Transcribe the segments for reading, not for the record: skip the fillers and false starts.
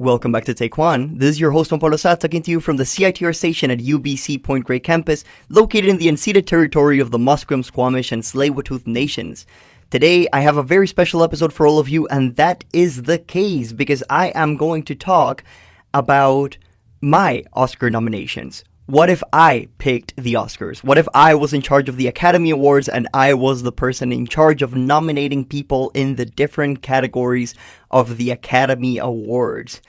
Welcome back to Take Juan. This is your host, Juan Pablo Sa, talking to you from the CiTR station at UBC Point Grey campus, located in the unceded territory of the Musqueam, Squamish, and Tsleil-Waututh nations. Today, I have a very special episode for all of you, and that is the case because I am going to talk about my Oscar nominations. What if I picked the Oscars? What if I was in charge of the Academy Awards and I was the person in charge of nominating people in the different categories of the Academy Awards?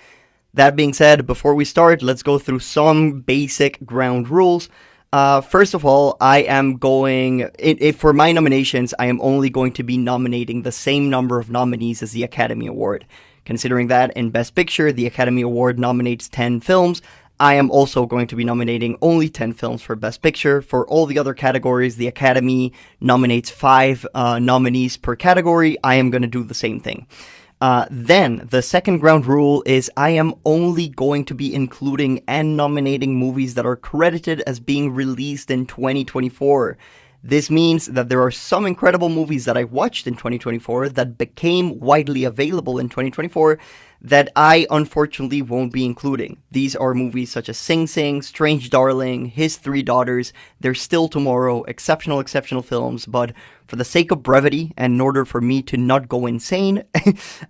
That being said, before we start, let's go through some basic ground rules. First of all, I am going, for my nominations, I am only going to be nominating the same number of nominees as the Academy Award. Considering that in Best Picture, the Academy Award nominates 10 films, I am also going to be nominating only 10 films for Best Picture. For all the other categories, the Academy nominates 5 nominees per category. I am going to do the same thing. Then, the second ground rule is I am only going to be including and nominating movies that are credited as being released in 2024. This means that there are some incredible movies that I watched in 2024 that became widely available in 2024 that I unfortunately won't be including. These are movies such as Sing Sing, Strange Darling, His Three Daughters, There's Still Tomorrow, exceptional films, but for the sake of brevity and in order for me to not go insane,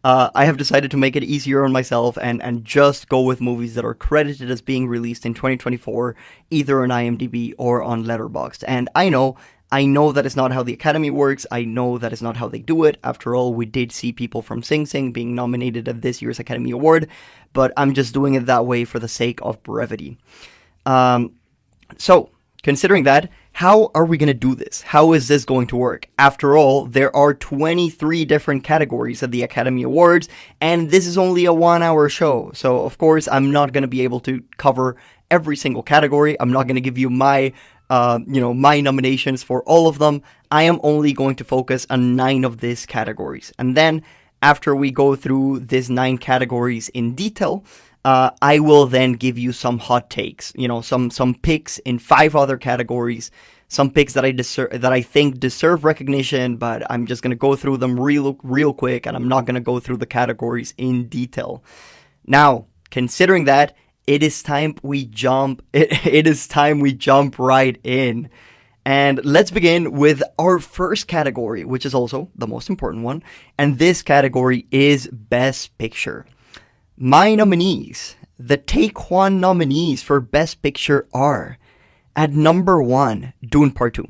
I have decided to make it easier on myself and just go with movies that are credited as being released in 2024, either on IMDb or on Letterboxd. And I know that is not how the Academy works. I know that is not how they do it. After all, we did see people from Sing Sing being nominated at this year's Academy Award, but I'm just doing it that way for the sake of brevity. So, considering that, how are we going to do this? How is this going to work? After all, there are 23 different categories at the Academy Awards, and this is only a 1-hour show. So, of course, I'm not going to be able to cover every single category. I'm not going to give you my nominations for all of them. I am only going to focus on 9 of these categories. And then, after we go through these 9 categories in detail, I will then give you some hot takes, some picks in 5 other categories, some picks that I think deserve recognition, but I'm just going to go through them real quick, and I'm not going to go through the categories in detail. Now, considering that, it is time we jump right in. And let's begin with our first category, which is also the most important one, and this category is Best Picture. My nominees, the Take Juan nominees for Best Picture are, at number 1, Dune Part 2.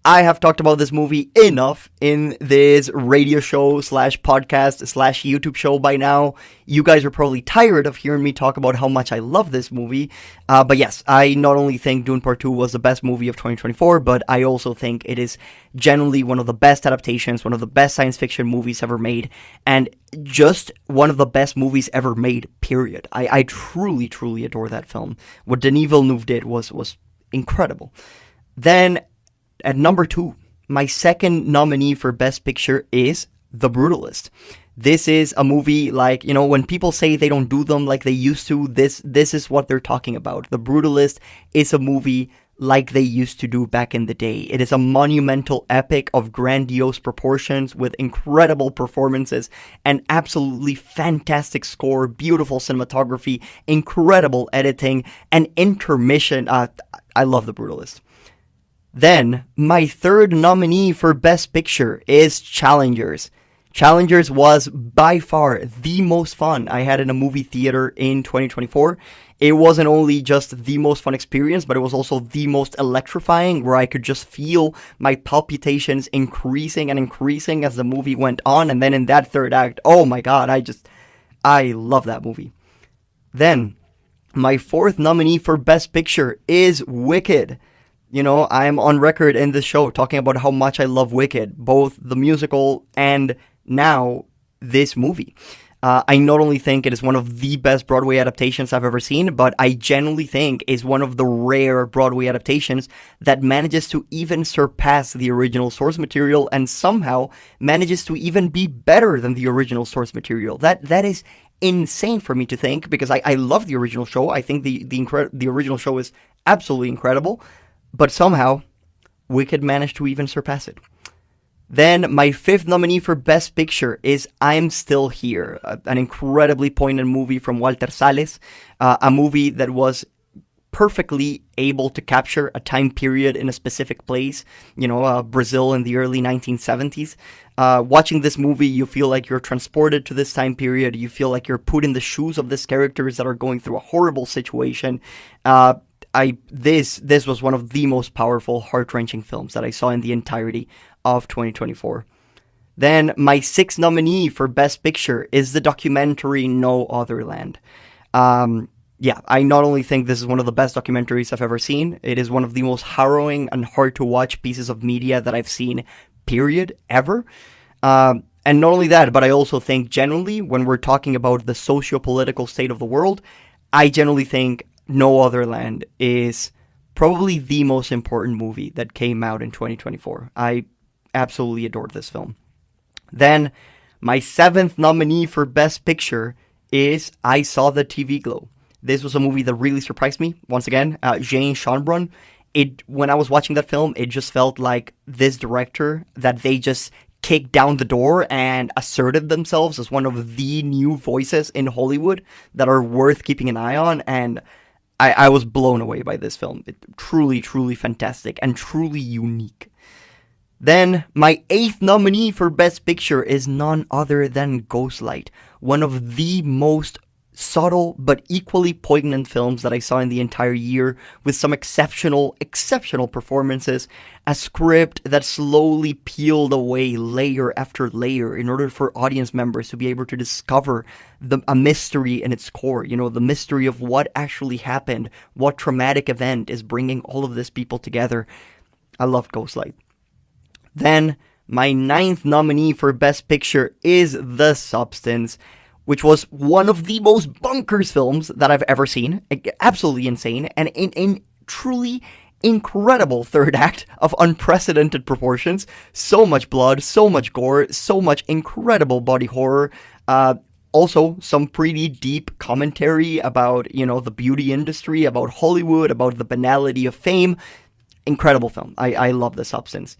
I have talked about this movie enough in this radio show / podcast / YouTube show by now. You guys are probably tired of hearing me talk about how much I love this movie. But yes, I not only think Dune Part 2 was the best movie of 2024, but I also think it is generally one of the best adaptations, one of the best science fiction movies ever made, and just one of the best movies ever made, period. I truly, truly adore that film. What Denis Villeneuve did was incredible. Then, at number 2, my second nominee for Best Picture is The Brutalist. This is a movie like, when people say they don't do them like they used to, this is what they're talking about. The Brutalist is a movie like they used to do back in the day. It is a monumental epic of grandiose proportions with incredible performances, an absolutely fantastic score, beautiful cinematography, incredible editing, and intermission. I love The Brutalist. Then, my third nominee for Best Picture is Challengers. Challengers was by far the most fun I had in a movie theater in 2024. It wasn't only just the most fun experience, but it was also the most electrifying, where I could just feel my palpitations increasing and increasing as the movie went on. And then in that third act, oh my god, I love that movie. Then, my fourth nominee for Best Picture is Wicked. I'm on record in this show talking about how much I love Wicked, both the musical and now this movie. I not only think it is one of the best Broadway adaptations I've ever seen, but I genuinely think is one of the rare Broadway adaptations that manages to even surpass the original source material and somehow manages to even be better than the original source material. That is insane for me to think, because I love the original show. I think the original show is absolutely incredible. But somehow, Wicked managed to even surpass it. Then my fifth nominee for Best Picture is I'm Still Here, an incredibly poignant movie from Walter Salles, a movie that was perfectly able to capture a time period in a specific place, Brazil in the early 1970s. Watching this movie, you feel like you're transported to this time period. You feel like you're put in the shoes of these characters that are going through a horrible situation. This was one of the most powerful, heart-wrenching films that I saw in the entirety of 2024. Then my sixth nominee for Best Picture is the documentary No Other Land. I not only think this is one of the best documentaries I've ever seen, it is one of the most harrowing and hard to watch pieces of media that I've seen, period, ever. And not only that, but I also think generally, when we're talking about the socio-political state of the world, I generally think No Other Land is probably the most important movie that came out in 2024. I absolutely adored this film. Then, my seventh nominee for Best Picture is I Saw the TV Glow. This was a movie that really surprised me. Once again, Jane Schonbrun. When I was watching that film, it just felt like this director that they just kicked down the door and asserted themselves as one of the new voices in Hollywood that are worth keeping an eye on. And I was blown away by this film. Truly, truly fantastic and truly unique. Then, my eighth nominee for Best Picture is none other than Ghostlight, one of the most subtle but equally poignant films that I saw in the entire year, with some exceptional performances, a script that slowly peeled away layer after layer in order for audience members to be able to discover a mystery in its core, the mystery of what actually happened, what traumatic event is bringing all of these people together. I loved Ghostlight. Then, my ninth nominee for Best Picture is The Substance, which was one of the most bonkers films that I've ever seen. Absolutely insane, and in truly incredible third act of unprecedented proportions. So much blood, so much gore, so much incredible body horror. Also, some pretty deep commentary about, the beauty industry, about Hollywood, about the banality of fame. Incredible film. I love The Substance.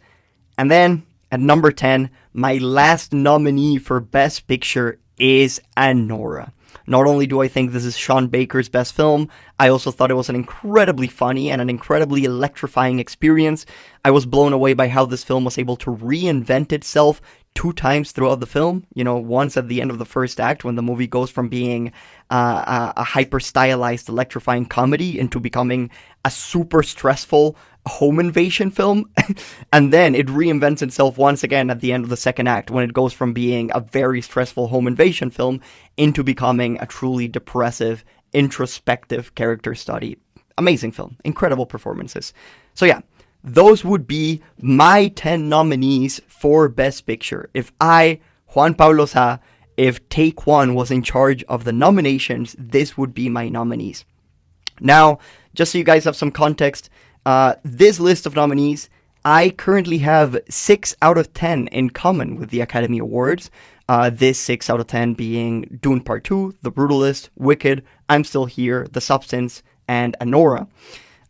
And then, at number 10, my last nominee for Best Picture is Anora. Not only do I think this is Sean Baker's best film, I also thought it was an incredibly funny and an incredibly electrifying experience. I was blown away by how this film was able to reinvent itself 2 times throughout the film. Once at the end of the first act, when the movie goes from being a hyper-stylized, electrifying comedy into becoming a super stressful home invasion film. And then it reinvents itself once again at the end of the second act, when it goes from being a very stressful home invasion film into becoming a truly depressive, introspective character study. Amazing film. Incredible performances. So yeah, those would be my 10 nominees for Best Picture. If Juan Pablo Sa, if Take Juan was in charge of the nominations, this would be my nominees. Now, just so you guys have some context, this list of nominees, I currently have 6 out of 10 in common with the Academy Awards. This 6 out of 10 being Dune Part 2, The Brutalist, Wicked, I'm Still Here, The Substance, and Anora.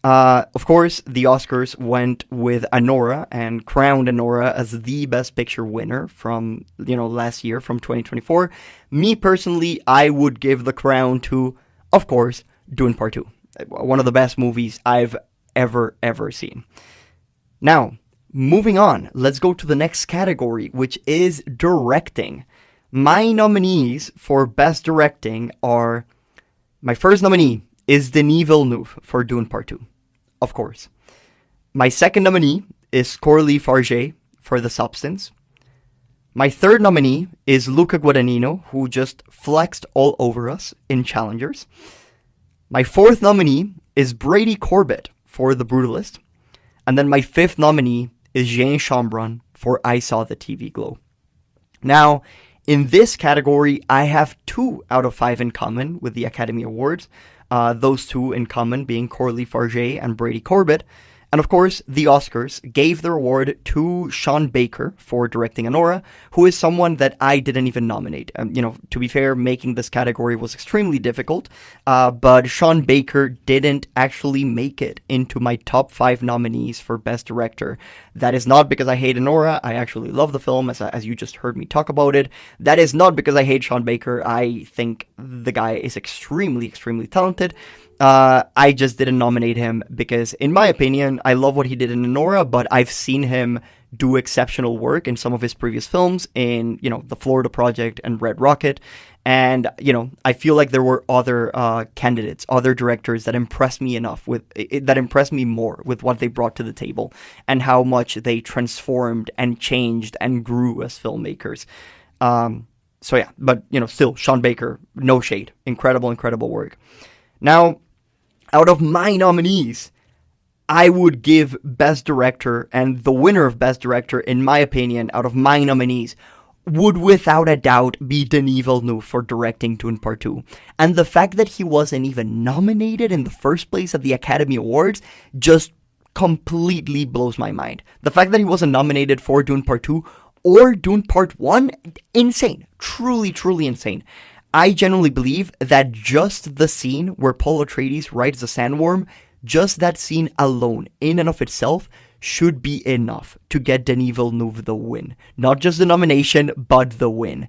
Of course, the Oscars went with Anora and crowned Anora as the Best Picture winner from, last year, from 2024. Me personally, I would give the crown to, of course, Dune Part 2. One of the best movies I've ever seen. Now, moving on, let's go to the next category, which is directing. My nominees for Best Directing are, my first nominee is Denis Villeneuve for Dune Part 2, of course. My second nominee is Coralie Farge for The Substance. My third nominee is Luca Guadagnino, who just flexed all over us in Challengers. My fourth nominee is Brady Corbett for The Brutalist. And then my fifth nominee is Jane Schonbrun for I Saw the TV Glow. Now, in this category, I have 2 out of 5 in common with the Academy Awards. Those 2 in common being Coralie Farge and Brady Corbett. And of course, the Oscars gave the award to Sean Baker for directing Anora, who is someone that I didn't even nominate. To be fair, making this category was extremely difficult, but Sean Baker didn't actually make it into my top 5 nominees for Best Director. That is not because I hate Anora. I actually love the film, as you just heard me talk about it. That is not because I hate Sean Baker. I think the guy is extremely, extremely talented. I just didn't nominate him because, in my opinion, I love what he did in Anora, but I've seen him do exceptional work in some of his previous films, in, The Florida Project and Red Rocket. And, I feel like there were other candidates, other directors that impressed me more with what they brought to the table and how much they transformed and changed and grew as filmmakers. So yeah, but, still, Sean Baker, no shade. Incredible, incredible work. Now, out of my nominees, I would give Best Director, and the winner of Best Director, in my opinion, out of my nominees, would without a doubt be Denis Villeneuve for directing Dune Part 2. And the fact that he wasn't even nominated in the first place at the Academy Awards just completely blows my mind. The fact that he wasn't nominated for Dune Part 2 or Dune Part 1, insane. Truly, truly insane. I genuinely believe that just the scene where Paul Atreides rides the sandworm, just that scene alone, in and of itself, should be enough to get Denis Villeneuve the win. Not just the nomination, but the win.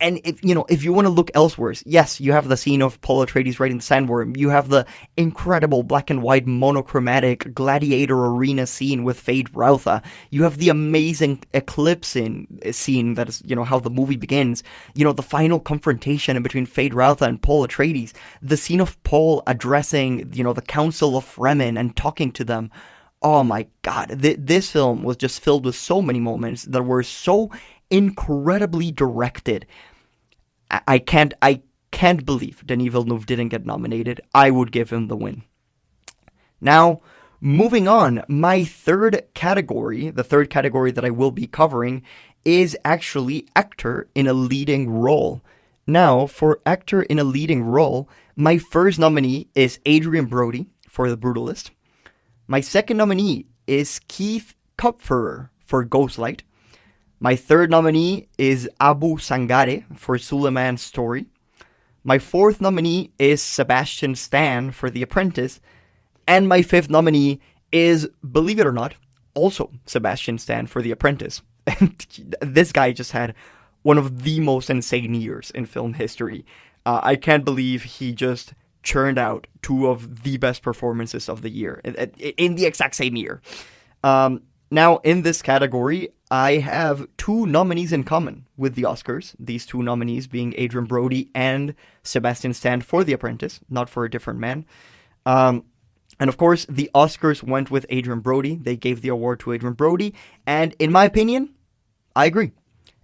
And if you want to look elsewhere, yes, you have the scene of Paul Atreides riding the sandworm. You have the incredible black and white monochromatic gladiator arena scene with Fade Rautha. You have the amazing eclipse scene that is, how the movie begins. The final confrontation between Fade Rautha and Paul Atreides. The scene of Paul addressing, the Council of Fremen and talking to them. Oh my God, this film was just filled with so many moments that were so incredibly directed. I can't believe Denis Villeneuve didn't get nominated. I would give him the win. Now, moving on, my third category, the third category that I will be covering, is actually actor in a leading role. Now, for actor in a leading role, my first nominee is Adrian Brody for The Brutalist. My second nominee is Keith Kupferer for Ghostlight. My third nominee is Abu Sangare for Suleiman's Story. My fourth nominee is Sebastian Stan for The Apprentice. And my fifth nominee is, believe it or not, also Sebastian Stan for The Apprentice. This guy just had one of the most insane years in film history. I can't believe he just churned out two of the best performances of the year in the exact same year. Now, in this category, I have two nominees in common with the Oscars. These two nominees being Adrian Brody and Sebastian Stan for The Apprentice, not for A Different Man. And of course, the Oscars went with Adrian Brody. They gave the award to Adrian Brody. And in my opinion, I agree.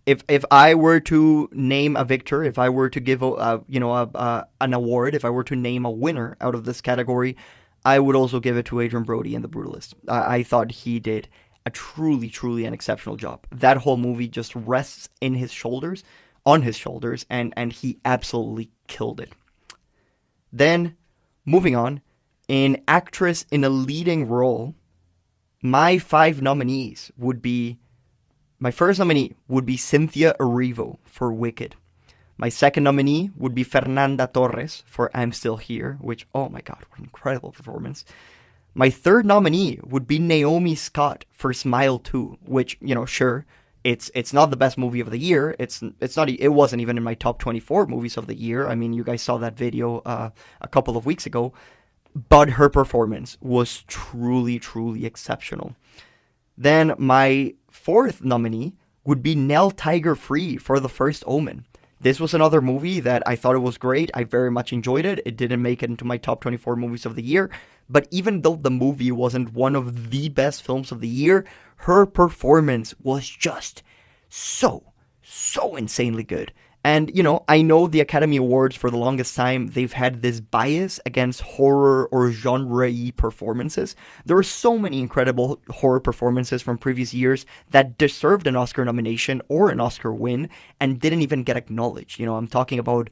If I were to name a victor, if I were to give an award, if I were to name a winner out of this category, I would also give it to Adrian Brody in The Brutalist. I thought he did a truly, truly an exceptional job. That whole movie just rests on his shoulders, and he absolutely killed it. Then, moving on, in actress in a leading role, my first nominee would be Cynthia Erivo for Wicked. My second nominee would be Fernanda Torres for I'm Still Here, which, oh my God, what an incredible performance. My third nominee would be Naomi Scott for Smile 2, which, sure, it's not the best movie of the year. It wasn't even in my top 24 movies of the year. I mean, you guys saw that video a couple of weeks ago, but her performance was truly, truly exceptional. Then my fourth nominee would be Nell Tiger-Free for The First Omen. This was another movie that I thought it was great. I very much enjoyed it. It didn't make it into my top 24 movies of the year. But even though the movie wasn't one of the best films of the year, her performance was just so insanely good. And, I know the Academy Awards for the longest time, they've had this bias against horror or genre-y performances. There are so many incredible horror performances from previous years that deserved an Oscar nomination or an Oscar win and didn't even get acknowledged. I'm talking about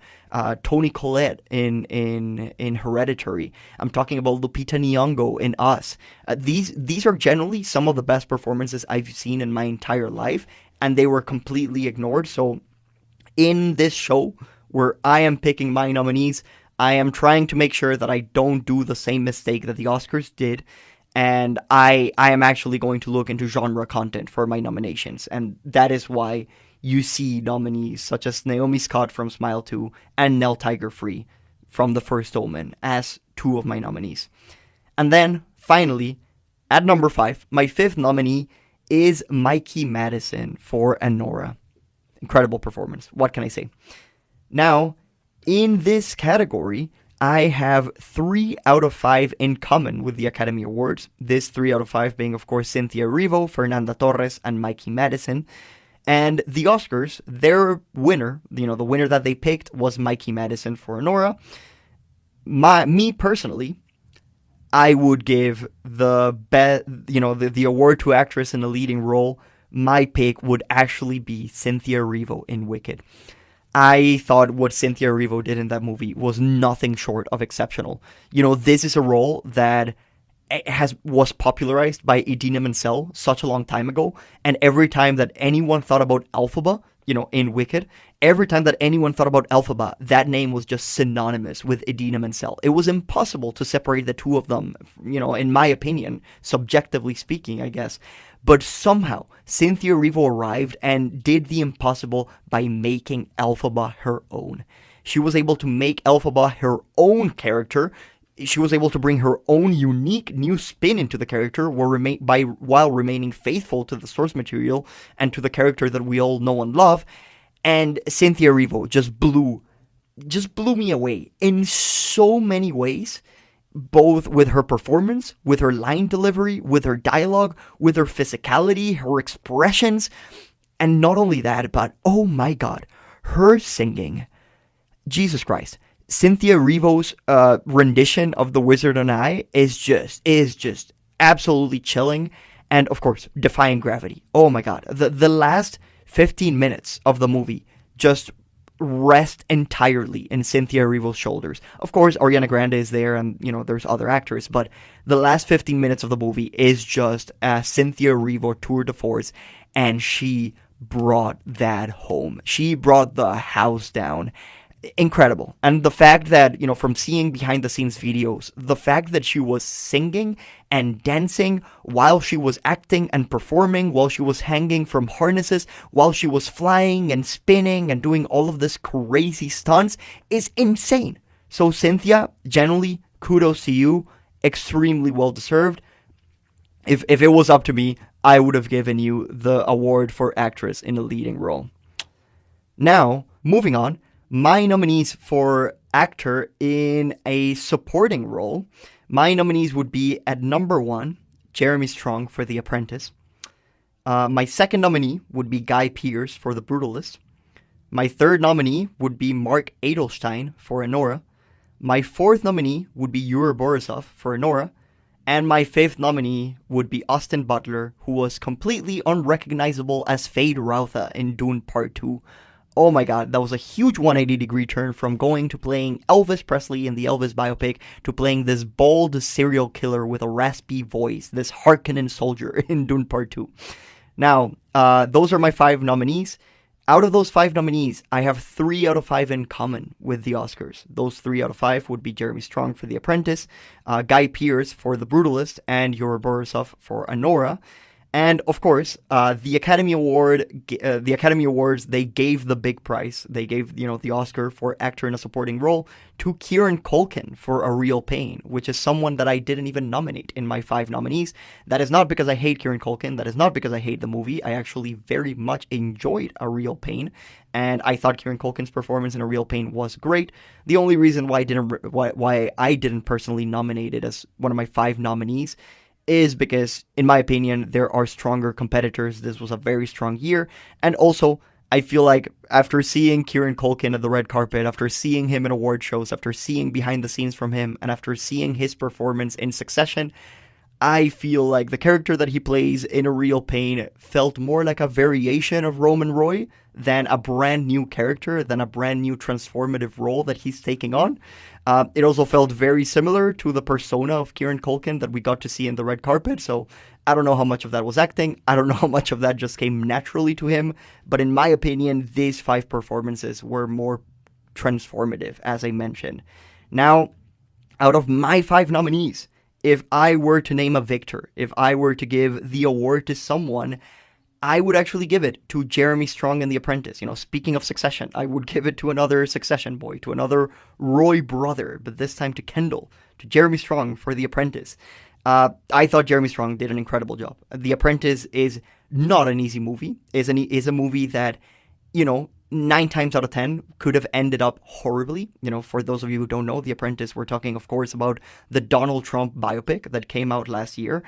Toni Collette in Hereditary. I'm talking about Lupita Nyong'o in Us. These are generally some of the best performances I've seen in my entire life, and they were completely ignored. So in this show, where I am picking my nominees, I am trying to make sure that I don't do the same mistake that the Oscars did, and I am actually going to look into genre content for my nominations, and that is why you see nominees such as Naomi Scott from Smile 2 and Nell Tiger-Free from The First Omen as two of my nominees. And then, finally, at number 5, my 5th nominee is Mikey Madison for Anora. Incredible performance. What can I say? Now, in this category, I have 3 out of 5 in common with the Academy Awards. This 3 out of 5 being, of course, Cynthia Erivo, Fernanda Torres, and Mikey Madison. And the Oscars, their winner, the winner that they picked was Mikey Madison for Anora. Me personally, I would give the award to actress in a leading role. My pick would actually be Cynthia Erivo in Wicked. I thought what Cynthia Erivo did in that movie was nothing short of exceptional. This is a role that was popularized by Idina Menzel such a long time ago, and every time that anyone thought about Elphaba, in Wicked, every time that anyone thought about Elphaba, that name was just synonymous with Idina Menzel. It was impossible to separate the two of them, in my opinion, subjectively speaking, I guess. But somehow, Cynthia Erivo arrived and did the impossible by making Elphaba her own. She was able to make Elphaba her own character. She was able to bring her own unique new spin into the character while remaining faithful to the source material and to the character that we all know and love. And Cynthia Erivo just blew me away in so many ways, both with her performance, with her line delivery, with her dialogue, with her physicality, her expressions. And not only that, but oh my god, her singing. Jesus Christ. Cynthia Erivo's rendition of The Wizard and I is just absolutely chilling, and of course, defying gravity. Oh my god, the last 15 minutes of the movie just rest entirely in Cynthia Erivo's shoulders. Of course, Ariana Grande is there, and there's other actors, but the last 15 minutes of the movie is just a Cynthia Erivo tour de force, and she brought that home. She brought the house down. Incredible. And the fact that, from seeing behind the scenes videos, the fact that she was singing and dancing while she was acting and performing, while she was hanging from harnesses, while she was flying and spinning and doing all of this crazy stunts is insane. So Cynthia, generally, kudos to you. Extremely well deserved. If it was up to me, I would have given you the award for actress in a leading role. Now, moving on. My nominees for actor in a supporting role, my nominees would be at number 1, Jeremy Strong for The Apprentice. My second nominee would be Guy Pearce for The Brutalist. My third nominee would be Mark Edelstein for Anora. My fourth nominee would be Yuri Borisov for Anora. And my fifth nominee would be Austin Butler, who was completely unrecognizable as Fade Routha in Dune Part 2. Oh my god, that was a huge 180-degree turn from going to playing Elvis Presley in the Elvis biopic to playing this bold serial killer with a raspy voice, this Harkonnen soldier in Dune Part 2. Now, those are my 5 nominees. Out of those 5 nominees, I have 3 out of 5 in common with the Oscars. Those 3 out of 5 would be Jeremy Strong for The Apprentice, Guy Pearce for The Brutalist, and Yuri Borisov for Anora. And of course, the Academy Awards, they gave the big prize. They gave, the Oscar for actor in a supporting role to Kieran Culkin for A Real Pain, which is someone that I didn't even nominate in my 5 nominees. That is not because I hate Kieran Culkin. That is not because I hate the movie. I actually very much enjoyed A Real Pain, and I thought Kieran Culkin's performance in A Real Pain was great. The only reason why I didn't personally nominate it as one of my 5 nominees is because, in my opinion, there are stronger competitors. This was a very strong year, and also I feel like after seeing Kieran Culkin at the red carpet, after seeing him in award shows, after seeing behind the scenes from him, and after seeing his performance in Succession, I feel like the character that he plays in A Real Pain felt more like a variation of Roman Roy than a brand new character, than a brand new transformative role that he's taking on. It also felt very similar to the persona of Kieran Culkin that we got to see in the red carpet. So I don't know how much of that was acting. I don't know how much of that just came naturally to him. But in my opinion, these 5 performances were more transformative, as I mentioned. Now, out of my 5 nominees, if I were to name a victor, if I were to give the award to someone, I would actually give it to Jeremy Strong in The Apprentice. Speaking of Succession, I would give it to another Succession boy, to another Roy brother, but this time to Kendall, to Jeremy Strong for The Apprentice. I thought Jeremy Strong did an incredible job. The Apprentice is not an easy movie. Is a movie that, 9 times out of 10 could have ended up horribly. For those of you who don't know, The Apprentice, we're talking, of course, about the Donald Trump biopic that came out last year.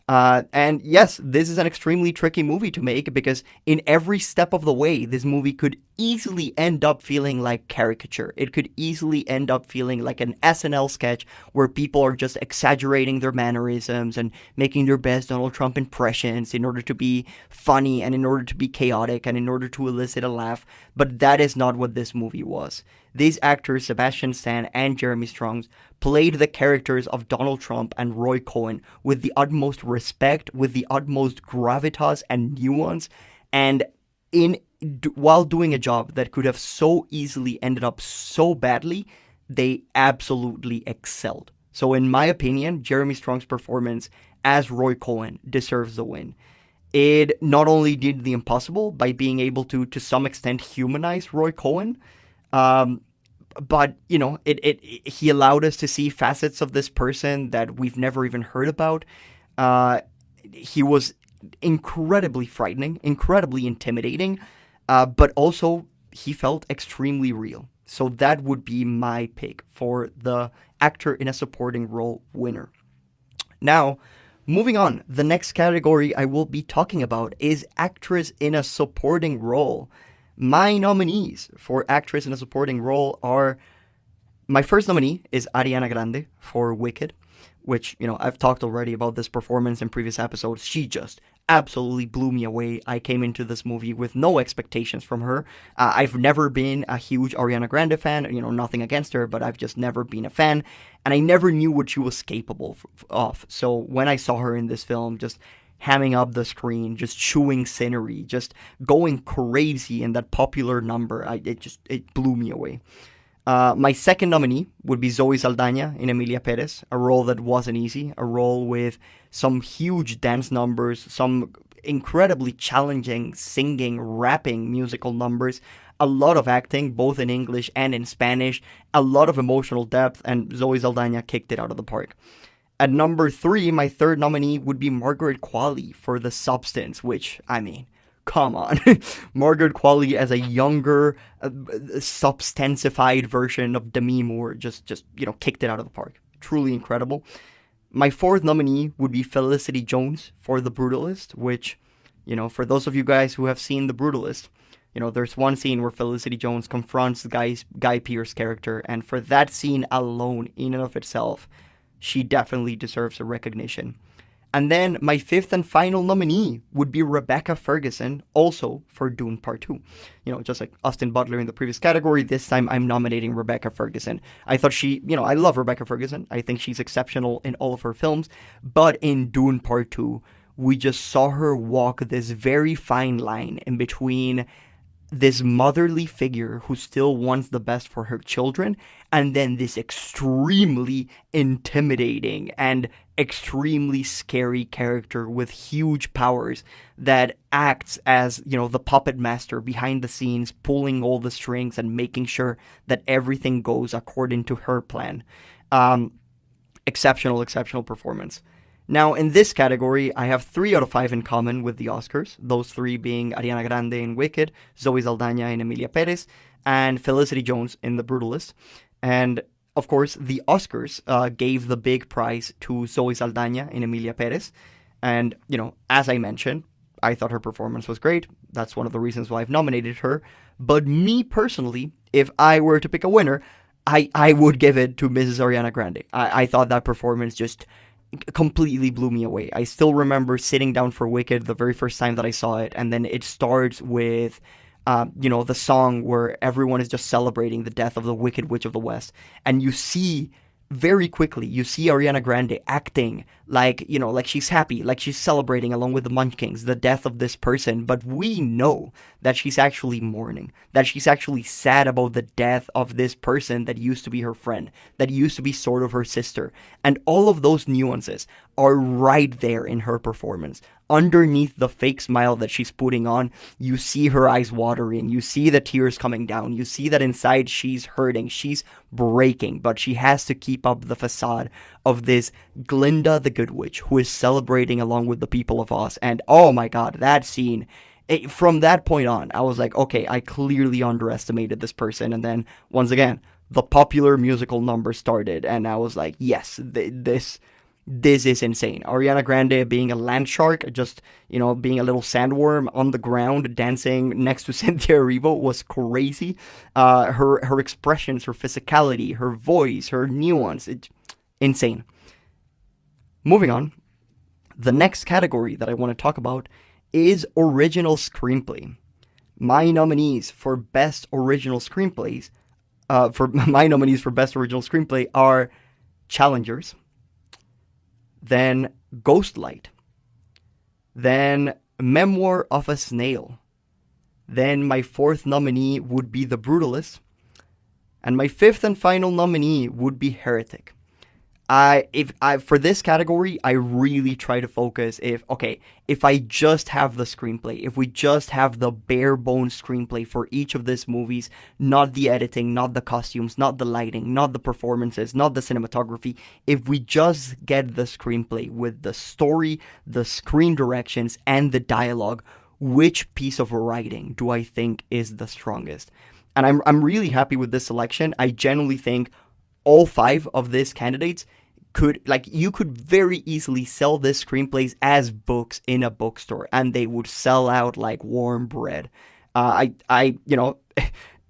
And yes, this is an extremely tricky movie to make because in every step of the way, this movie could easily end up feeling like caricature. It could easily end up feeling like an SNL sketch where people are just exaggerating their mannerisms and making their best Donald Trump impressions in order to be funny and in order to be chaotic and in order to elicit a laugh. But that is not what this movie was. These actors, Sebastian Stan and Jeremy Strong, played the characters of Donald Trump and Roy Cohn with the utmost respect, with the utmost gravitas and nuance, and while doing a job that could have so easily ended up so badly, they absolutely excelled. So in my opinion, Jeremy Strong's performance as Roy Cohn deserves the win. It not only did the impossible by being able to some extent humanize Roy Cohn, but he allowed us to see facets of this person that we've never even heard about. He was incredibly frightening, incredibly intimidating, but also he felt extremely real. So that would be my pick for the actor in a supporting role winner. Now, moving on, the next category I will be talking about is actress in a supporting role. My nominees for actress in a supporting role are, my first nominee is Ariana Grande for Wicked, which, I've talked already about this performance in previous episodes. She just absolutely blew me away. I came into this movie with no expectations from her. I've never been a huge Ariana Grande fan, nothing against her, but I've just never been a fan, and I never knew what she was capable of. So when I saw her in this film, just hamming up the screen, just chewing scenery, just going crazy in that popular number, it blew me away. My second nominee would be Zoe Saldana in Emilia Perez, a role that wasn't easy, a role with some huge dance numbers, some incredibly challenging singing, rapping musical numbers, a lot of acting, both in English and in Spanish, a lot of emotional depth, and Zoe Saldana kicked it out of the park. At number 3, my third nominee would be Margaret Qualley for The Substance, which, come on. Margaret Qualley as a younger, substantified version of Demi Moore just kicked it out of the park. Truly incredible. My fourth nominee would be Felicity Jones for The Brutalist, which, for those of you guys who have seen The Brutalist, there's one scene where Felicity Jones confronts Guy Pearce character, and for that scene alone, in and of itself, she definitely deserves a recognition. And then my fifth and final nominee would be Rebecca Ferguson, also for Dune Part 2. Just like Austin Butler in the previous category, this time I'm nominating Rebecca Ferguson. I thought I love Rebecca Ferguson. I think she's exceptional in all of her films. But in Dune Part 2, we just saw her walk this very fine line in between this motherly figure who still wants the best for her children, and then this extremely intimidating and extremely scary character with huge powers that acts as, the puppet master behind the scenes, pulling all the strings and making sure that everything goes according to her plan. Exceptional performance. Now, in this category, I have 3 out of 5 in common with the Oscars, those 3 being Ariana Grande in Wicked, Zoe Saldana in Emilia Perez, and Felicity Jones in The Brutalist. And, of course, the Oscars gave the big prize to Zoe Saldana in Emilia Perez. And, as I mentioned, I thought her performance was great. That's one of the reasons why I've nominated her. But me personally, if I were to pick a winner, I would give it to Mrs. Ariana Grande. I thought that performance just completely blew me away. I still remember sitting down for Wicked the very first time that I saw it, and then it starts with, the song where everyone is just celebrating the death of the Wicked Witch of the West, and you see very quickly, you see Ariana Grande acting like she's happy, like she's celebrating along with the Munchkins the death of this person, but we know that she's actually mourning, that she's actually sad about the death of this person that used to be her friend, that used to be sort of her sister, and all of those nuances are right there in her performance. Underneath the fake smile that she's putting on, you see her eyes watering, you see the tears coming down, you see that inside she's hurting, she's breaking, but she has to keep up the facade of this Glinda the Good Witch who is celebrating along with the people of Oz. And oh my god, that scene, from that point on, I was like, okay, I clearly underestimated this person. And then, once again, the popular musical number started, and I was like, yes, this is insane. Ariana Grande being a land shark, just, being a little sandworm on the ground, dancing next to Cynthia Erivo was crazy. Her expressions, her physicality, her voice, her nuance, insane. Moving on, the next category that I want to talk about is original screenplay. My nominees for best original screenplays, are Challengers, then Ghostlight, then Memoir of a Snail, then my fourth nominee would be The Brutalist, and my fifth and final nominee would be Heretic. For this category, I really try to focus if I just have the screenplay, if we just have the bare bones screenplay for each of these movies, not the editing, not the costumes, not the lighting, not the performances, not the cinematography, if we just get the screenplay with the story, the screen directions, and the dialogue, which piece of writing do I think is the strongest? And I'm really happy with this selection. I genuinely think all five of these candidates you could very easily sell these screenplays as books in a bookstore, and they would sell out like warm bread.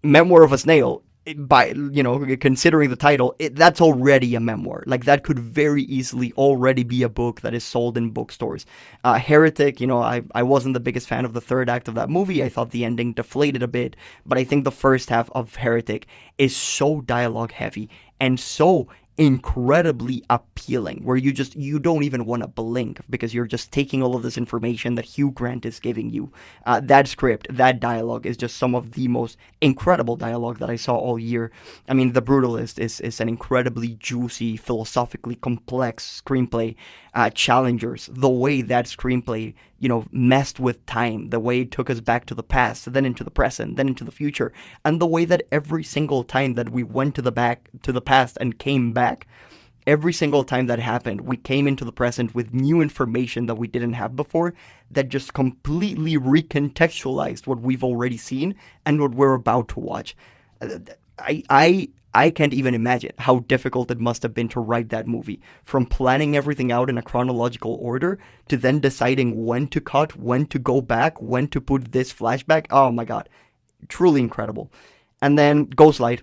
Memoir of a Snail, considering the title, that's already a memoir. Like, that could very easily already be a book that is sold in bookstores. Heretic, I wasn't the biggest fan of the third act of that movie. I thought the ending deflated a bit, but I think the first half of Heretic is so dialogue heavy and so incredibly appealing, where you don't even want to blink because you're just taking all of this information that Hugh Grant is giving you. That script, that dialogue is just some of the most incredible dialogue that I saw all year. I mean, The Brutalist is an incredibly juicy, philosophically complex screenplay. Challengers, the way that screenplay, messed with time, the way it took us back to the past, then into the present, then into the future, and the way that every single time that we went to the past and came back, every single time that happened, we came into the present with new information that we didn't have before, that just completely recontextualized what we've already seen and what we're about to watch. I can't even imagine how difficult it must have been to write that movie, from planning everything out in a chronological order to then deciding when to cut, when to go back, when to put this flashback. Oh my god, truly incredible. And then Ghostlight.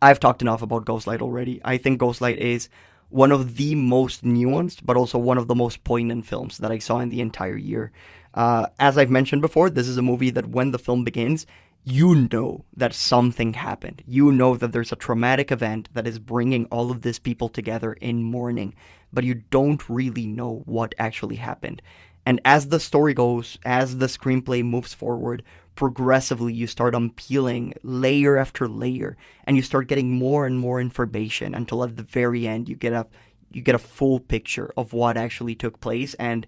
I've talked enough about Ghostlight already. I think Ghostlight is one of the most nuanced, but also one of the most poignant films that I saw in the entire year. As I've mentioned before, this is a movie that when the film begins, you know that something happened. You know that there's a traumatic event that is bringing all of these people together in mourning, but you don't really know what actually happened. And as the story goes, as the screenplay moves forward, progressively you start unpeeling layer after layer, and you start getting more and more information until at the very end you get a full picture of what actually took place, and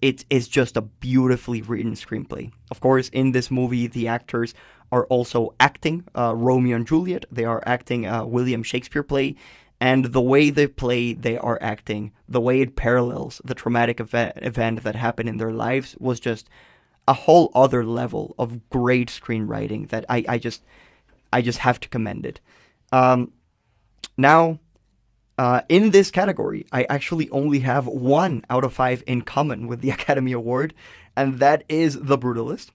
it is just a beautifully written screenplay. Of course, in this movie, the actors are also acting Romeo and Juliet. They are acting a William Shakespeare play. And the way they play, they are acting, the way it parallels the traumatic event that happened in their lives was just a whole other level of great screenwriting that I just have to commend it. Now, in this category, I actually only have 1 out of 5 in common with the Academy Award, and that is The Brutalist.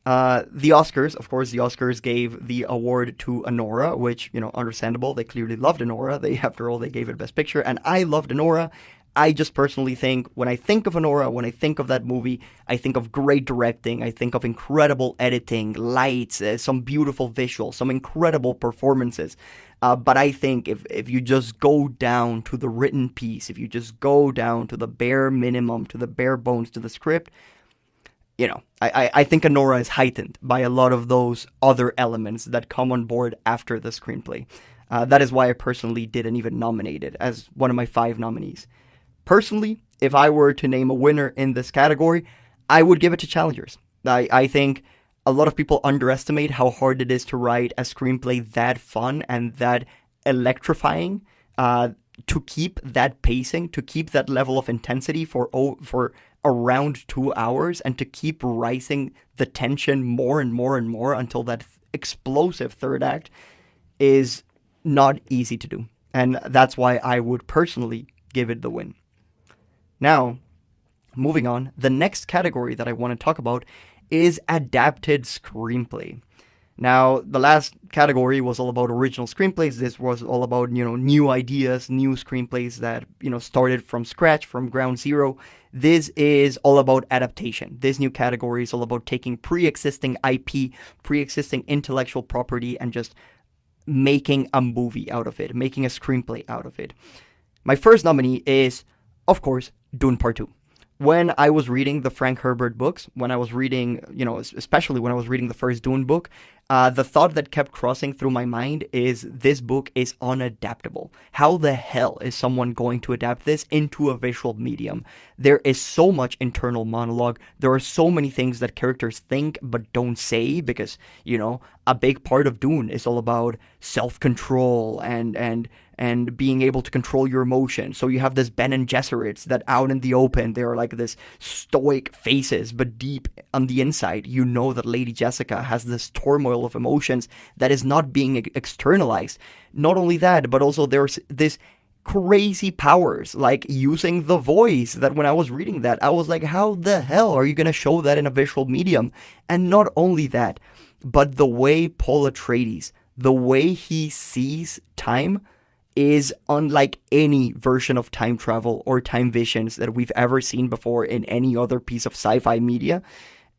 The Oscars, of course, the Oscars gave the award to Anora, which, understandable. They clearly loved Anora. After all, they gave it Best Picture, and I loved Anora. I just personally think, when I think of Anora, when I think of that movie, I think of great directing, I think of incredible editing, lights, some beautiful visuals, some incredible performances. But I think if you just go down to the written piece, if you just go down to the bare minimum, to the bare bones, to the script, I think Anora is heightened by a lot of those other elements that come on board after the screenplay. That is why I personally didn't even nominate it as one of my 5 nominees. Personally, if I were to name a winner in this category, I would give it to Challengers. I think a lot of people underestimate how hard it is to write a screenplay that fun and that electrifying, to keep that pacing, to keep that level of intensity for around 2 hours, and to keep rising the tension more and more and more until that explosive third act is not easy to do. And that's why I would personally give it the win. Now, moving on, the next category that I want to talk about is adapted screenplay. Now, the last category was all about original screenplays. This was all about, new ideas, new screenplays that, started from scratch, from ground zero. This is all about adaptation. This new category is all about taking pre-existing IP, pre-existing intellectual property, and just making a movie out of it, making a screenplay out of it. My first nominee is, of course, Dune Part 2. When I was reading the Frank Herbert books, when I was reading, especially when I was reading the first Dune book, the thought that kept crossing through my mind is this book is unadaptable. How the hell is someone going to adapt this into a visual medium? There is so much internal monologue. There are so many things that characters think but don't say because, a big part of Dune is all about self-control and being able to control your emotions. So you have this Ben and Gesserits that out in the open, they're like this stoic faces, but deep on the inside, that Lady Jessica has this turmoil of emotions that is not being externalized. Not only that, but also there's this crazy powers, like using the voice, that when I was reading that, I was like, how the hell are you going to show that in a visual medium? And not only that, but the way Paul Atreides, the way he sees time, is unlike any version of time travel or time visions that we've ever seen before in any other piece of sci-fi media.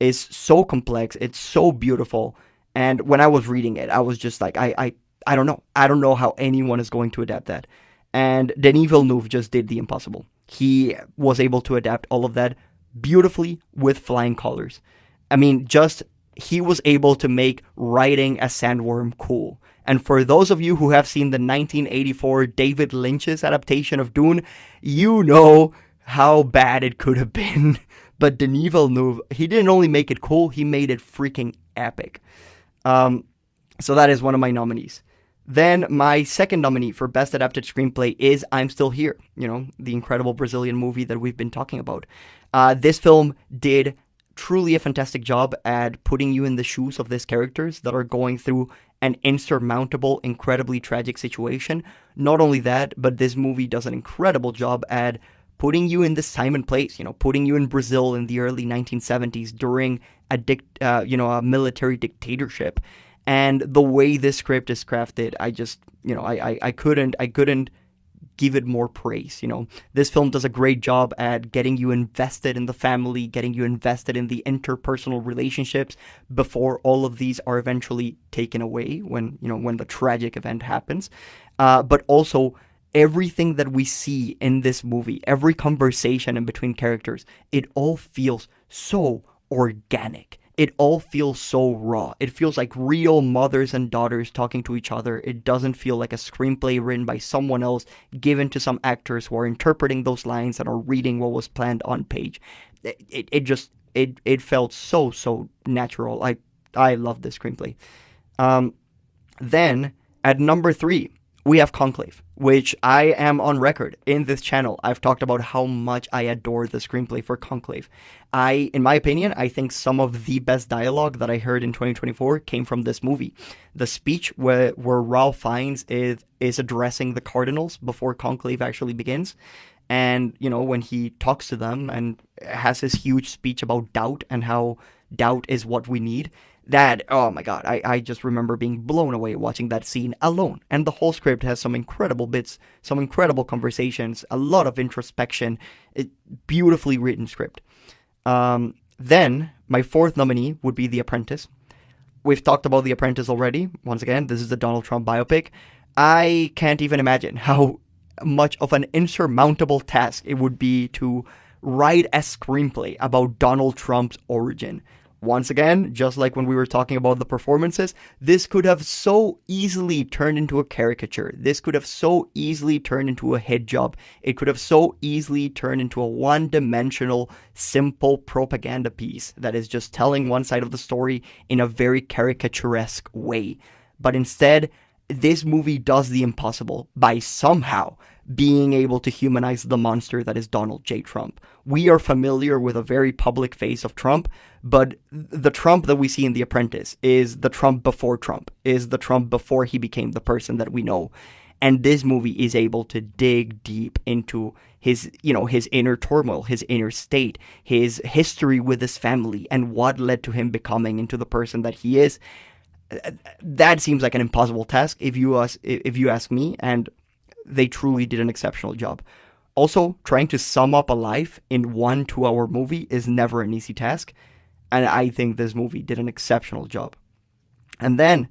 Is so complex, it's so beautiful, and when I was reading it, I was just like, I don't know. I don't know how anyone is going to adapt that. And Denis Villeneuve just did the impossible. He was able to adapt all of that beautifully with flying colors. I mean, he was able to make riding a sandworm cool. And for those of you who have seen the 1984 David Lynch's adaptation of Dune, you know how bad it could have been. But Denis Villeneuve, he didn't only make it cool, he made it freaking epic. So that is one of my nominees. Then my second nominee for Best Adapted Screenplay is I'm Still Here, the incredible Brazilian movie that we've been talking about. This film did truly a fantastic job at putting you in the shoes of these characters that are going through an insurmountable, incredibly tragic situation. Not only that, but this movie does an incredible job at putting you in this time and place, putting you in Brazil in the early 1970s during a military dictatorship. And the way this script is crafted, I couldn't give it more praise. This film does a great job at getting you invested in the family, getting you invested in the interpersonal relationships before all of these are eventually taken away when the tragic event happens. But also everything that we see in this movie, every conversation in between characters, it all feels so organic. It all feels so raw. It feels like real mothers and daughters talking to each other. It doesn't feel like a screenplay written by someone else, given to some actors who are interpreting those lines and are reading what was planned on page. It felt so natural. I love this screenplay. Then at number 3, we have Conclave, which I am on record in this channel. I've talked about how much I adore the screenplay for Conclave. In my opinion, I think some of the best dialogue that I heard in 2024 came from this movie. The speech where Ralph Fiennes is addressing the Cardinals before Conclave actually begins. And, when he talks to them and has his huge speech about doubt and how doubt is what we need, that, oh my God, I just remember being blown away watching that scene alone. And the whole script has some incredible bits, some incredible conversations, a lot of introspection, beautifully written script. Then, my fourth nominee would be The Apprentice. We've talked about The Apprentice already. Once again, this is a Donald Trump biopic. I can't even imagine how much of an insurmountable task it would be to write a screenplay about Donald Trump's origin. Once again, just like when we were talking about the performances, this could have so easily turned into a caricature. This could have so easily turned into a hit job. It could have so easily turned into a one-dimensional, simple propaganda piece that is just telling one side of the story in a very caricaturesque way. But instead, this movie does the impossible by somehow being able to humanize the monster that is Donald J. Trump. We are familiar with a very public face of Trump, but the Trump that we see in The Apprentice is the Trump before Trump, is the Trump before he became the person that we know. And this movie is able to dig deep into his inner turmoil, his inner state, his history with his family, and what led to him becoming into the person that he is. That seems like an impossible task if you ask me, and they truly did an exceptional job. Also, trying to sum up a life in 1 2-hour movie is never an easy task, and I think this movie did an exceptional job. And then,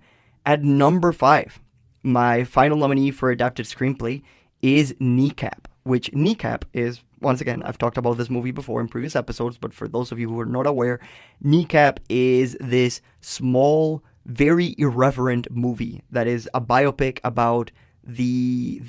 at number 5, my final nominee for adapted screenplay is Kneecap, which Kneecap is, once again, I've talked about this movie before in previous episodes, but for those of you who are not aware, Kneecap is this small, very irreverent movie that is a biopic about the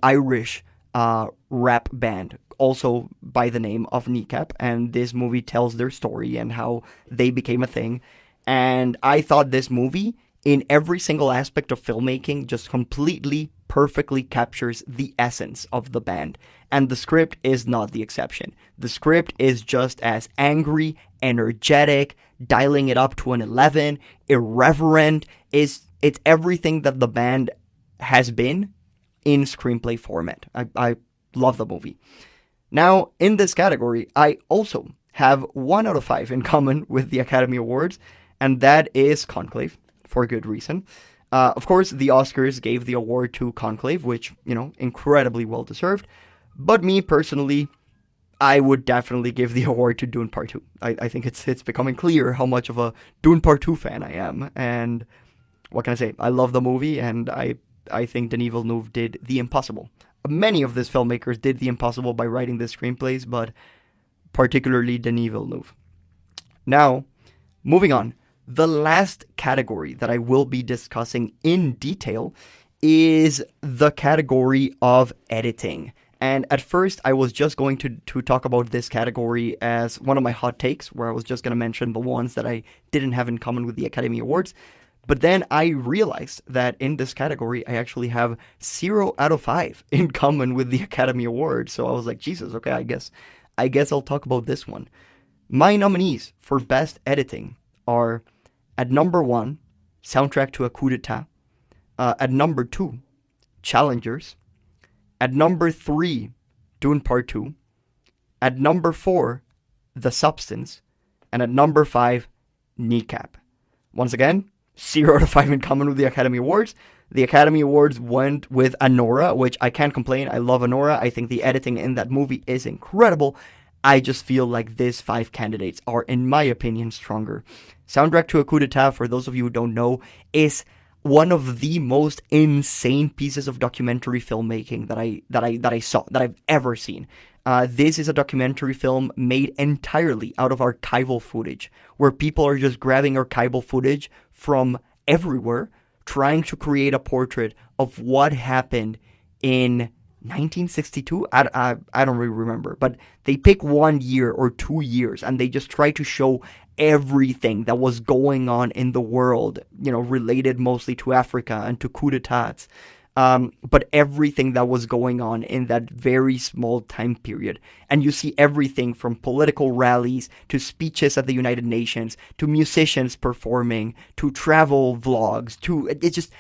Irish rap band, also by the name of Kneecap, and this movie tells their story and how they became a thing. And I thought this movie, in every single aspect of filmmaking, just completely, perfectly captures the essence of the band. And the script is not the exception. The script is just as angry, energetic, dialing it up to an 11, irreverent. It's everything that the band has been in screenplay format. I love the movie. Now, in this category, I also have 1 out of 5 in common with the Academy Awards, and that is Conclave, for good reason. Of course, the Oscars gave the award to Conclave, which, incredibly well-deserved. But me, personally, I would definitely give the award to Dune Part 2. I think it's becoming clear how much of a Dune Part 2 fan I am, and what can I say? I love the movie, and I think Denis Villeneuve did the impossible. Many of these filmmakers did the impossible by writing these screenplays, but particularly Denis Villeneuve. Now, moving on. The last category that I will be discussing in detail is the category of editing. And at first, I was just going to talk about this category as one of my hot takes, where I was just going to mention the ones that I didn't have in common with the Academy Awards. But then I realized that in this category, I actually have 0 out of 5 in common with the Academy Awards. So I was like, Jesus, okay, I guess I'll talk about this one. My nominees for Best Editing are, at number 1, Soundtrack to a Coup d'etat. At number 2, Challengers. At number 3, Dune Part 2. At number 4, The Substance. And at number 5, Kneecap. Once again, 0 out of 5 in common with the Academy Awards. The Academy Awards went with Anora, which I can't complain. I love Anora. I think the editing in that movie is incredible. I just feel like these 5 candidates are, in my opinion, stronger. Soundtrack to a Coup d'etat, for those of you who don't know, is one of the most insane pieces of documentary filmmaking that I've ever seen. This is a documentary film made entirely out of archival footage, where people are just grabbing archival footage from everywhere, trying to create a portrait of what happened in 1962. I don't really remember, but they pick 1 year or 2 years, and they just try to show everything that was going on in the world, related mostly to Africa and to coup d'etats. But everything that was going on in that very small time period. And you see everything from political rallies to speeches at the United Nations to musicians performing to travel vlogs to it's just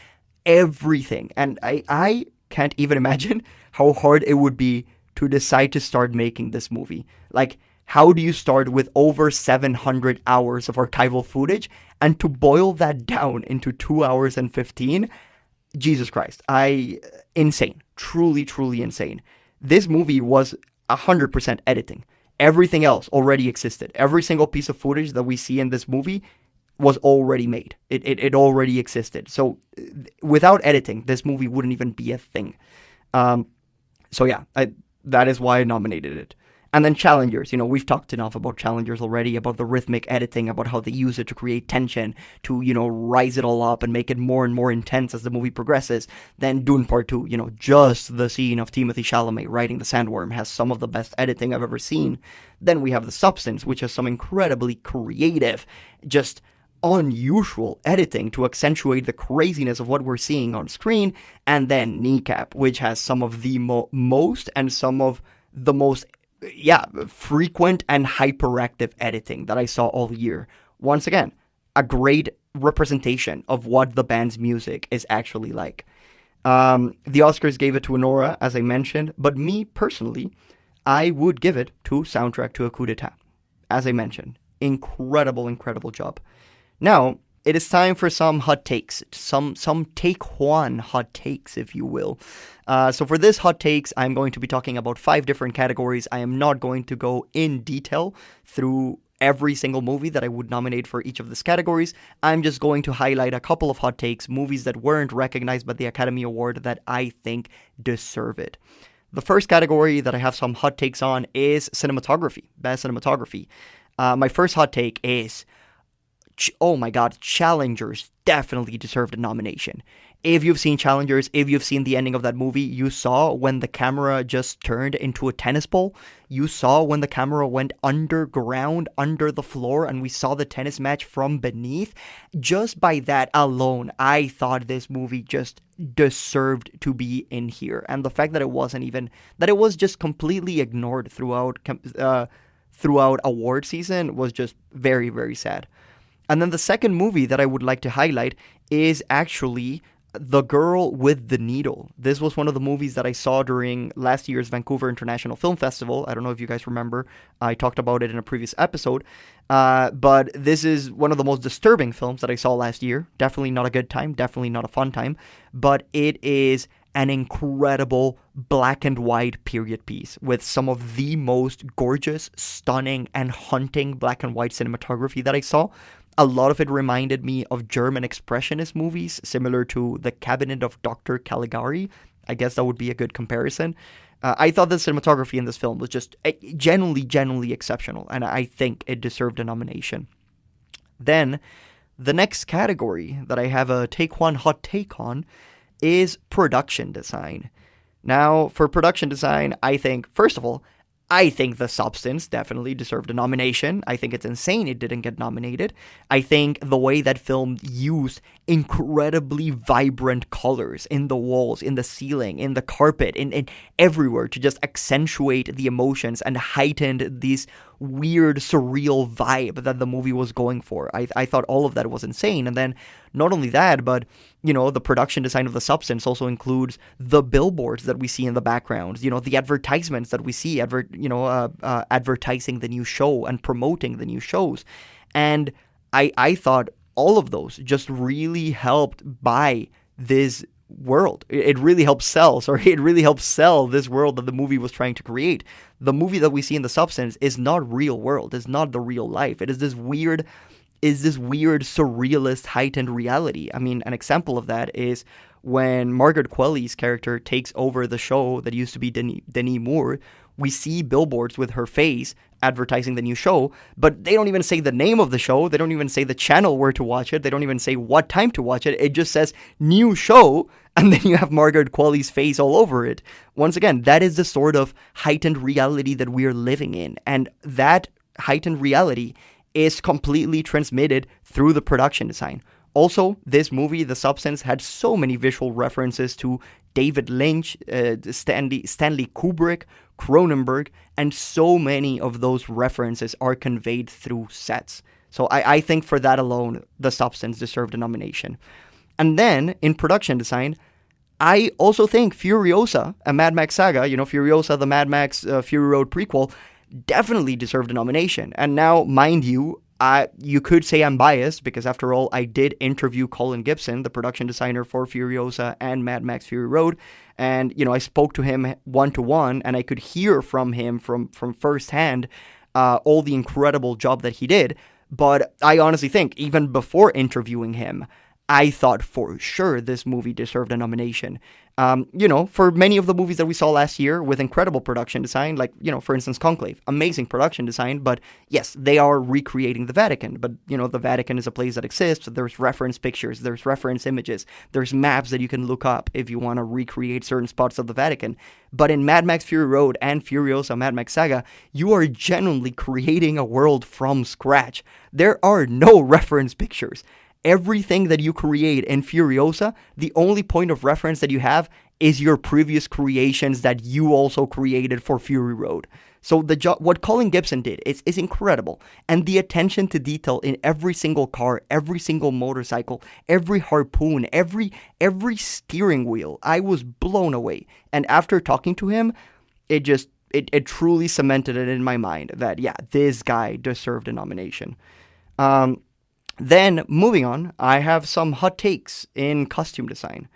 everything. And I can't even imagine how hard it would be to decide to start making this movie. Like, how do you start with over 700 hours of archival footage and to boil that down into 2 hours and 15? Jesus Christ. Insane. Truly, truly insane. This movie was 100% editing. Everything else already existed. Every single piece of footage that we see in this movie was already made. It already existed. So without editing, this movie wouldn't even be a thing. So yeah, that is why I nominated it. And then challengers, we've talked enough about challengers already, about the rhythmic editing, about how they use it to create tension, to, rise it all up and make it more and more intense as the movie progresses. Then Dune Part 2, just the scene of Timothée Chalamet riding the sandworm has some of the best editing I've ever seen. Then we have The Substance, which has some incredibly creative, just unusual editing to accentuate the craziness of what we're seeing on screen. And then Kneecap, which has some of the most and some of the most frequent and hyperactive editing that I saw all year. Once again, a great representation of what the band's music is actually like. The Oscars gave it to Anora, as I mentioned, but me personally, I would give it to Soundtrack to a Coup d'etat. As I mentioned, incredible job. Now, it is time for some hot takes, some Take Juan hot takes, if you will. So for this hot takes, I'm going to be talking about 5 different categories. I am not going to go in detail through every single movie that I would nominate for each of these categories. I'm just going to highlight a couple of hot takes, movies that weren't recognized by the Academy Award that I think deserve it. The first category that I have some hot takes on is cinematography, best cinematography. My first hot take is, oh my god, Challengers definitely deserved a nomination. If you've seen Challengers, if you've seen the ending of that movie, you saw when the camera just turned into a tennis ball. You saw when the camera went underground, under the floor, and we saw the tennis match from beneath. Just by that alone, I thought this movie just deserved to be in here. And the fact that it was just completely ignored throughout award season was just very, very sad. And then the second movie that I would like to highlight is actually The Girl with the Needle. This was one of the movies that I saw during last year's Vancouver International Film Festival. I don't know if you guys remember. I talked about it in a previous episode. But this is one of the most disturbing films that I saw last year. Definitely not a good time. Definitely not a fun time. But it is an incredible black and white period piece with some of the most gorgeous, stunning, and haunting black and white cinematography that I saw. A lot of it reminded me of German expressionist movies, similar to The Cabinet of Dr. Caligari. I guess that would be a good comparison. I thought the cinematography in this film was just genuinely exceptional, and I think it deserved a nomination. Then, the next category that I have a Take One hot take on is production design. Now, for production design, I think, first of all, I think The Substance definitely deserved a nomination. I think it's insane it didn't get nominated. I think the way that film used incredibly vibrant colors in the walls, in the ceiling, in the carpet, in everywhere to just accentuate the emotions and heightened this weird, surreal vibe that the movie was going for. I thought all of that was insane. And then not only that, but the production design of The Substance also includes the billboards that we see in the background, the advertisements that we see, advertising the new show and promoting the new shows. And I thought all of those just really helped buy this world. It really helped sell this world that the movie was trying to create. The movie that we see in The Substance is not real world. It's not the real life. It is this weird surrealist heightened reality. I mean, an example of that is when Margaret Qualley's character takes over the show that used to be Demi Moore. We see billboards with her face advertising the new show, but they don't even say the name of the show. They don't even say the channel where to watch it. They don't even say what time to watch it. It just says new show, and then you have Margaret Qualley's face all over it. Once again, that is the sort of heightened reality that we are living in, and that heightened reality is completely transmitted through the production design. Also, this movie, The Substance, had so many visual references to David Lynch, Stanley Kubrick, Cronenberg, and so many of those references are conveyed through sets. So I think for that alone, The Substance deserved a nomination. And then, in production design, I also think Furiosa, a Mad Max saga, Furiosa, the Mad Max Fury Road prequel, definitely deserved a nomination. And now, mind you, you could say I'm biased because, after all, I did interview Colin Gibson, the production designer for Furiosa and Mad Max Fury Road, and I spoke to him one to one, and I could hear from him from firsthand all the incredible job that he did. But I honestly think, even before interviewing him, I thought for sure this movie deserved a nomination. For many of the movies that we saw last year with incredible production design, like, for instance, Conclave, amazing production design, but yes, they are recreating the Vatican. But, the Vatican is a place that exists. There's reference pictures, there's reference images, there's maps that you can look up if you want to recreate certain spots of the Vatican. But in Mad Max Fury Road and Furiosa Mad Max Saga, you are genuinely creating a world from scratch. There are no reference pictures. Everything that you create in Furiosa, the only point of reference that you have is your previous creations that you also created for Fury Road. So what Colin Gibson did is incredible. And the attention to detail in every single car, every single motorcycle, every harpoon, every steering wheel, I was blown away. And after talking to him, it truly cemented it in my mind that, yeah, this guy deserved a nomination. Then, moving on, I have some hot takes in costume design.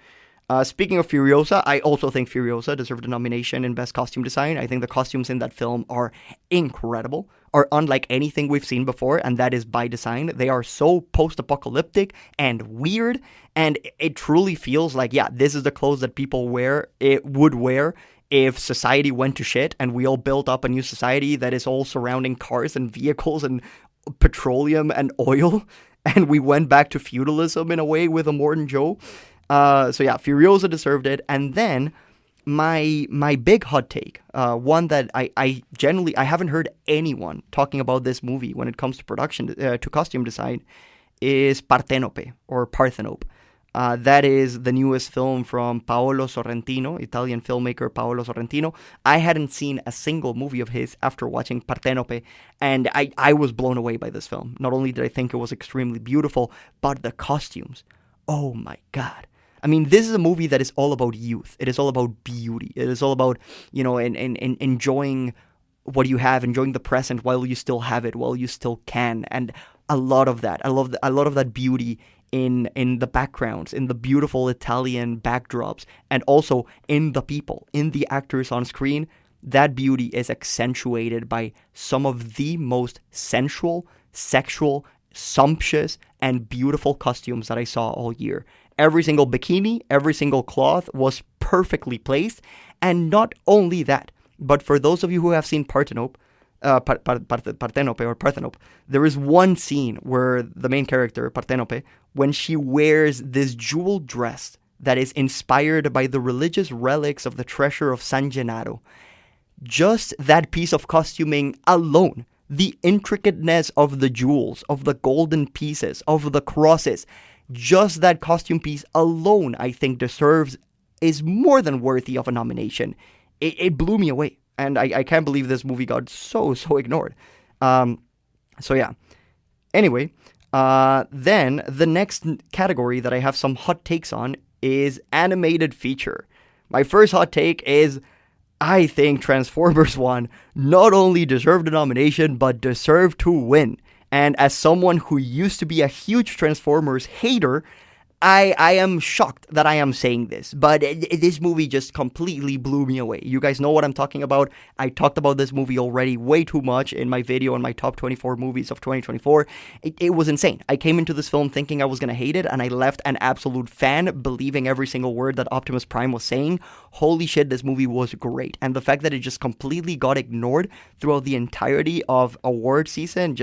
Speaking of Furiosa, I also think Furiosa deserved a nomination in Best Costume Design. I think the costumes in that film are incredible, are unlike anything we've seen before, and that is by design. They are so post-apocalyptic and weird, and it truly feels like, yeah, this is the clothes that people would wear if society went to shit and we all built up a new society that is all surrounding cars and vehicles and petroleum and oil, and we went back to feudalism in a way with Immortan Joe. So yeah, Furiosa deserved it. And then my big hot take, one that I haven't heard anyone talking about this movie when it comes to production, to costume design, is Partenope, or Parthenope. That is the newest film from Paolo Sorrentino, Italian filmmaker Paolo Sorrentino. I hadn't seen a single movie of his after watching Partenope, and I was blown away by this film. Not only did I think it was extremely beautiful, but the costumes. Oh my God. I mean, this is a movie that is all about youth. It is all about beauty. It is all about, enjoying what you have, enjoying the present while you still have it, while you still can. And a lot of that. I love that beauty in the backgrounds, in the beautiful Italian backdrops, and also in the people, in the actors on screen. That beauty is accentuated by some of the most sensual, sexual, sumptuous, and beautiful costumes that I saw all year. Every single bikini, every single cloth was perfectly placed. And not only that, but for those of you who have seen Partenope, there is one scene where the main character, Partenope, when she wears this jeweled dress that is inspired by the religious relics of the treasure of San Gennaro, just that piece of costuming alone, the intricateness of the jewels, of the golden pieces, of the crosses, just that costume piece alone, I think is more than worthy of a nomination. It blew me away. And I can't believe this movie got so ignored. So yeah. Anyway, then the next category that I have some hot takes on is animated feature. My first hot take is, I think Transformers 1 not only deserved a nomination, but deserved to win. And as someone who used to be a huge Transformers hater, I am shocked that I am saying this, but this movie just completely blew me away. You guys know what I'm talking about. I talked about this movie already way too much in my video on my top 24 movies of 2024. It was insane. I came into this film thinking I was going to hate it, and I left an absolute fan, believing every single word that Optimus Prime was saying. Holy shit, this movie was great. And the fact that it just completely got ignored throughout the entirety of award season,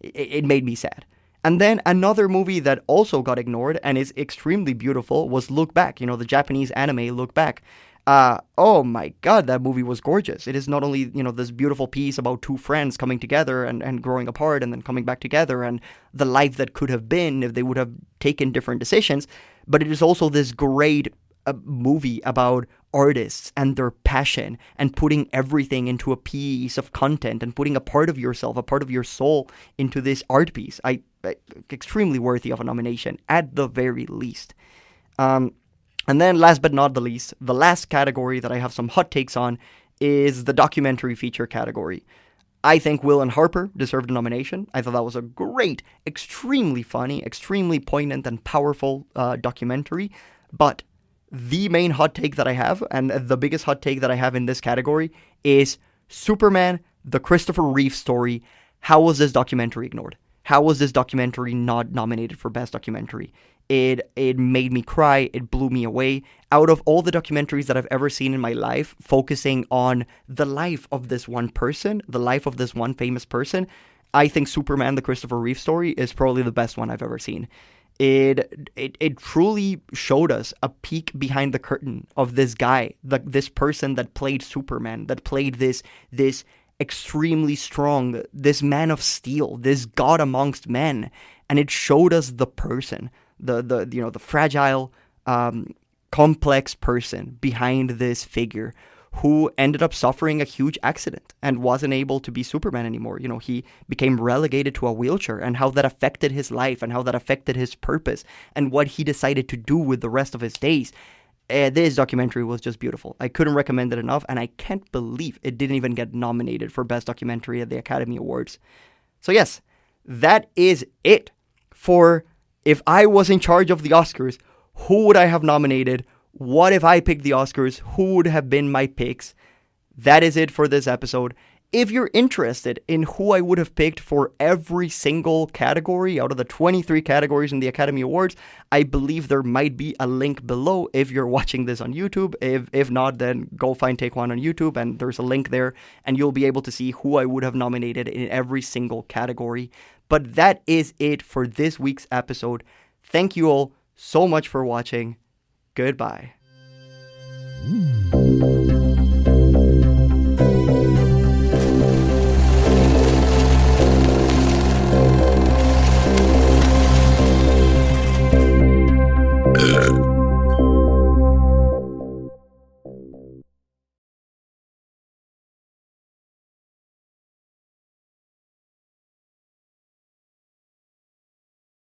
it made me sad. And then another movie that also got ignored and is extremely beautiful was Look Back, the Japanese anime Look Back. Oh my God, that movie was gorgeous. It is not only, this beautiful piece about two friends coming together and growing apart and then coming back together and the life that could have been if they would have taken different decisions, but it is also this great movie about artists and their passion and putting everything into a piece of content and putting a part of yourself, a part of your soul into this art piece. Extremely worthy of a nomination at the very least. And then last but not the least, the last category that I have some hot takes on is the documentary feature category. I think Will and Harper deserved a nomination. I thought that was a great, extremely funny, extremely poignant and powerful documentary. But the main hot take that I have, and the biggest hot take that I have in this category, is Superman, the Christopher Reeve story. How was this documentary ignored? How was this documentary not nominated for Best Documentary? It made me cry. It blew me away. Out of all the documentaries that I've ever seen in my life, focusing on the life of this one person, the life of this one famous person, I think Superman, the Christopher Reeve story, is probably the best one I've ever seen. It truly showed us a peek behind the curtain of this guy, this person that played Superman, that played this extremely strong, this man of steel, this god amongst men, and it showed us the person, the fragile, complex person behind this figure who ended up suffering a huge accident and wasn't able to be Superman anymore. He became relegated to a wheelchair, and how that affected his life and how that affected his purpose and what he decided to do with the rest of his days. This documentary was just beautiful. I couldn't recommend it enough, and I can't believe it didn't even get nominated for Best Documentary at the Academy Awards. So yes, that is it for if I was in charge of the Oscars, who would I have nominated? What if I picked the Oscars? Who would have been my picks? That is it for this episode. If you're interested in who I would have picked for every single category out of the 23 categories in the Academy Awards, I believe there might be a link below if you're watching this on YouTube. If not, then go find Take Juan on YouTube, and there's a link there, and you'll be able to see who I would have nominated in every single category. But that is it for this week's episode. Thank you all so much for watching. Goodbye.